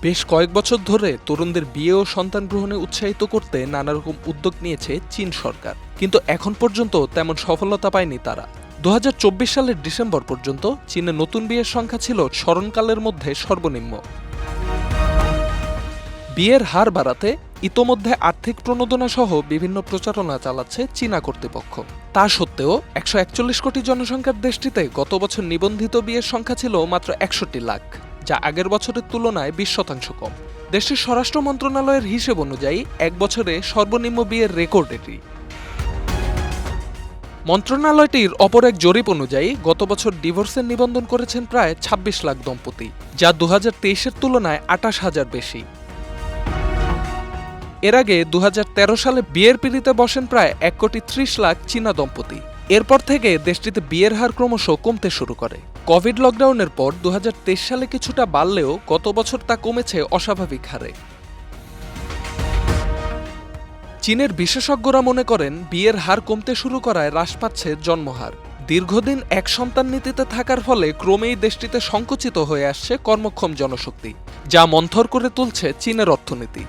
বেশ কয়েক বছর ধরে তরুণদের বিয়ে ও সন্তান গ্রহণে উৎসাহিত করতে নানারকম উদ্যোগ নিয়েছে চীন সরকার, কিন্তু এখন পর্যন্ত তেমন সফলতা পায়নি তারা। 2024 সালের ডিসেম্বর পর্যন্ত চীনে নতুন বিয়ের সংখ্যা ছিল স্মরণকালের মধ্যে সর্বনিম্ন। বিয়ের হার বাড়াতে ইতোমধ্যে আর্থিক প্রণোদনা সহ বিভিন্ন প্রচারণা চালাচ্ছে চীনা কর্তৃপক্ষ। তা সত্ত্বেও 141 কোটি জনসংখ্যার দেশটিতে গত বছর নিবন্ধিত বিয়ের সংখ্যা ছিল মাত্র 61 লাখ, যা আগের বছরের তুলনায় 20% কম। দেশটির স্বরাষ্ট্র মন্ত্রণালয়ের হিসেব অনুযায়ী এক বছরে সর্বনিম্ন বিয়ের রেকর্ড এটি। মন্ত্রণালয়টির অপর এক জরিপ অনুযায়ী গত বছর ডিভোর্সের নিবন্ধন করেছেন প্রায় 26 লাখ দম্পতি, যা 2023-এর তুলনায় 28,000 বেশি। এর আগে 2013 সালে বিয়ের পিঁড়িতে বসেন প্রায় 1,30,00,000 চীনা দম্পতি। এরপর থেকে দেশটিতে বিয়ের হার ক্রমশ কমতে শুরু করে। কোভিড লকডাউনের পর 2023 সালে কিছুটা বাড়লেও গত বছর তা কমেছে অস্বাভাবিক হারে। চীনের বিশেষজ্ঞরা মনে করেন বিয়ের হার কমতে শুরু করায় হ্রাস পাচ্ছে জন্মহার। দীর্ঘদিন এক সন্তান নীতিতে থাকার ফলে ক্রমেই দেশটিতে সংকুচিত হয়ে আসছে কর্মক্ষম জনশক্তি, যা মন্থর করে তুলছে চীনের অর্থনীতি।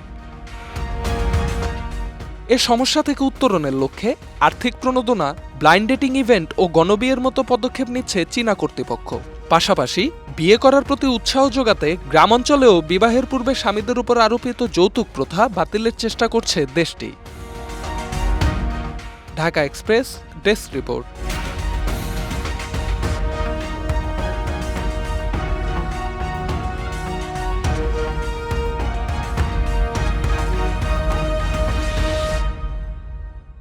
এ সমস্যা থেকে উত্তরণের লক্ষ্যে আর্থিক প্রণোদনা, ব্লাইন্ড ডেটিং ইভেন্ট ও গণবিয়ের মতো পদক্ষেপ নিচ্ছে চীনা কর্তৃপক্ষ। পাশাপাশি বিয়ে করার প্রতি উৎসাহ যোগাতে গ্রামাঞ্চলেও বিবাহের পূর্বে স্বামীদের উপর আরোপিত যৌতুক প্রথা বাতিলের চেষ্টা করছে দেশটি। Dhaka express desk report.